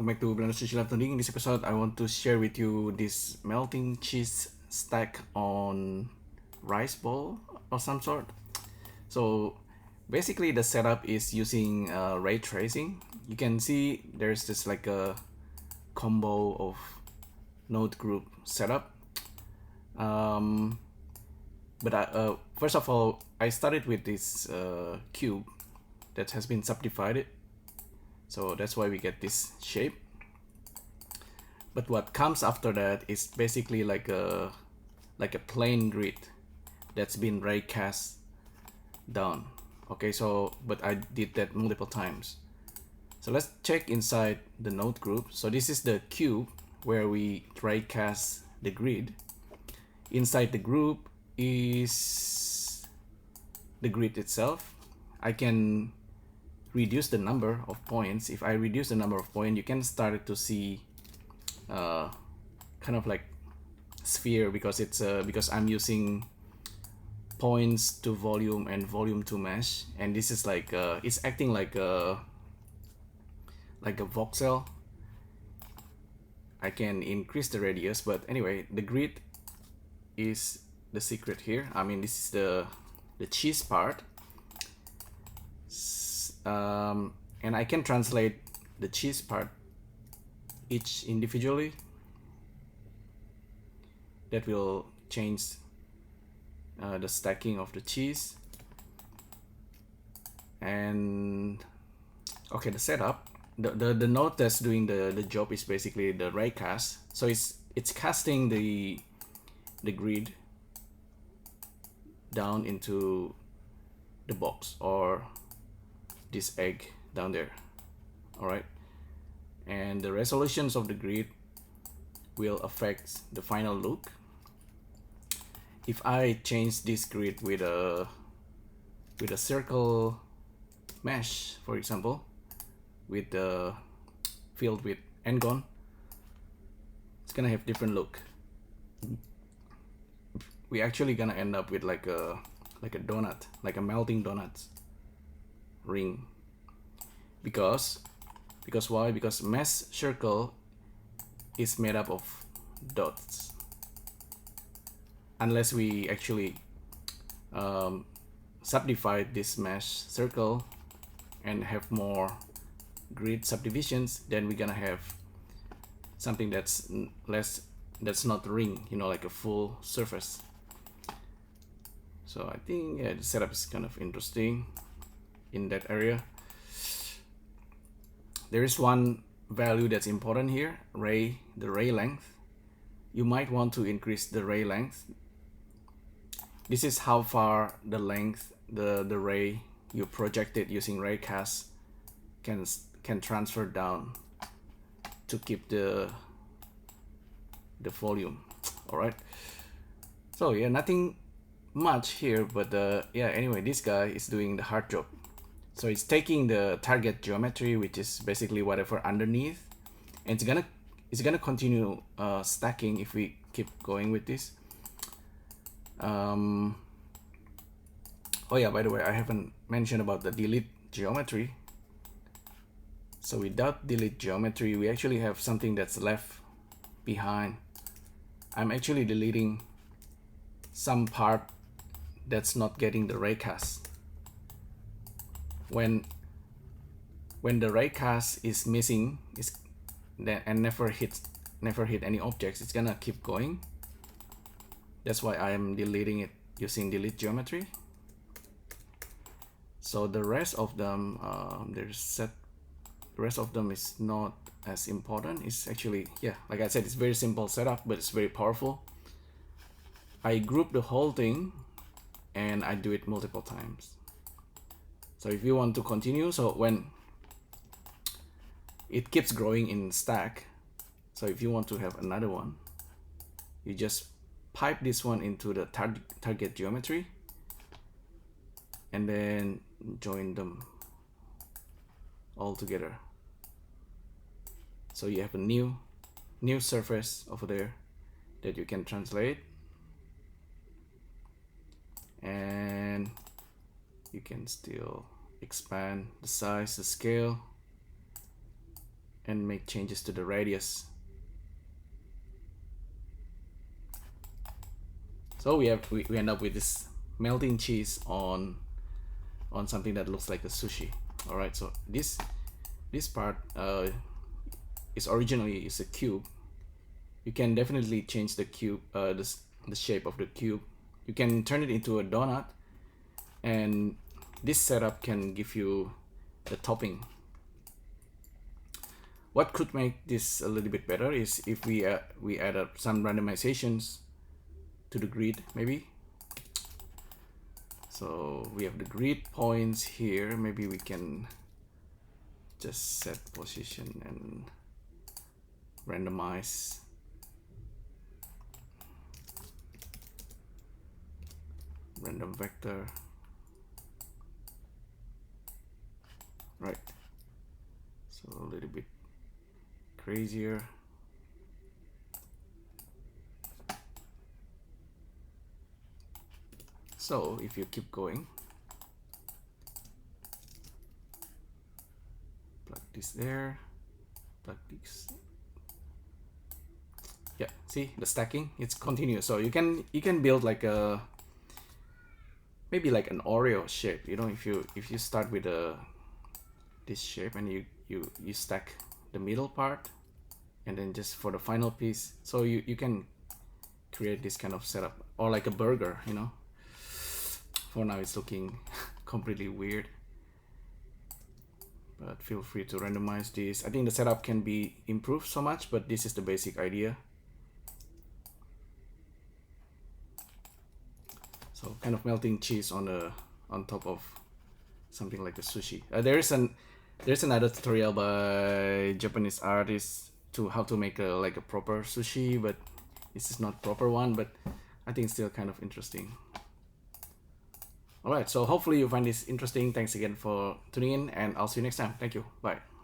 Welcome back to Blender Sushi LIVENODING. In this episode, I want to share with you this melting cheese stack on rice bowl or some sort. So basically the setup is using ray tracing. You can see there's this like a combo of node group setup. First of all, I started with this cube that has been subdivided. So that's why we get this shape. But what comes after that is basically like a plain grid that's been ray cast down. Okay, so but I did that multiple times. So let's check inside the node group. So this is the cube where we ray cast the grid. Inside the group is the grid itself. I can reduce the number of points. If I reduce the number of points, you can start to see kind of like sphere, because it's because I'm using points to volume and volume to mesh, and this is like it's acting like a voxel. I can increase the radius, but anyway, the grid is the secret here. I mean, this is the cheese part. And I can translate the cheese part each individually. That will change the stacking of the cheese. And okay, the setup, the node that's doing the job is basically the ray cast. So it's casting the grid down into the box or this egg down there. All right, and the resolutions of the grid will affect the final look. If I change this grid with a circle mesh, for example, with the filled with Ngon, it's gonna have different look. We actually gonna end up with like a donut, like a melting donut ring. Because why? Because mesh circle is made up of dots. Unless we actually subdivide this mesh circle and have more grid subdivisions, then we're gonna have something that's not ring, you know, like a full surface. So I think, yeah, the setup is kind of interesting in that area. There is one value that's important here, the ray length. You might want to increase the ray length. This is how far the length the ray you projected using ray cast can transfer down to keep the volume. All right. So yeah, nothing much here, but yeah, anyway, this guy is doing the hard job. So it's taking the target geometry, which is basically whatever underneath, and it's gonna continue stacking if we keep going with this. Oh yeah, by the way, I haven't mentioned about the delete geometry. So without delete geometry, we actually have something that's left behind. I'm actually deleting some part that's not getting the ray cast. When the ray cast is missing, and never hit any objects, it's gonna keep going. That's why I am deleting it using delete geometry. So the rest of them, the rest of them is not as important. It's actually, yeah, like I said, it's very simple setup, but it's very powerful. I group the whole thing and I do it multiple times. So if you want to continue, so when it keeps growing in stack, so if you want to have another one, you just pipe this one into the target geometry and then join them all together. So you have a new surface over there that you can translate, and you can still expand the size, the scale, and make changes to the radius. So we end up with this melting cheese on something that looks like a sushi. All right, so this part is originally a cube. You can definitely change the cube, the shape of the cube. You can turn it into a donut, and this setup can give you the topping. What could make this a little bit better is if we add up some randomizations to the grid, maybe. So we have the grid points here. Maybe we can just set position and randomize. Random vector. Right. So a little bit crazier. So if you keep going, plug this there, plug this. Yeah, see the stacking, it's continuous. So you can build like a, maybe like an Oreo shape, you know, if you start with this shape and you stack the middle part, and then just for the final piece, so you can create this kind of setup, or like a burger, you know. For now it's looking completely weird, but feel free to randomize this. I think the setup can be improved so much, but this is the basic idea. So kind of melting cheese on top of something like the sushi. There's another tutorial by Japanese artists to how to make like a proper sushi, but this is not proper one, but I think it's still kind of interesting. Alright, so hopefully you find this interesting. Thanks again for tuning in, and I'll see you next time. Thank you. Bye.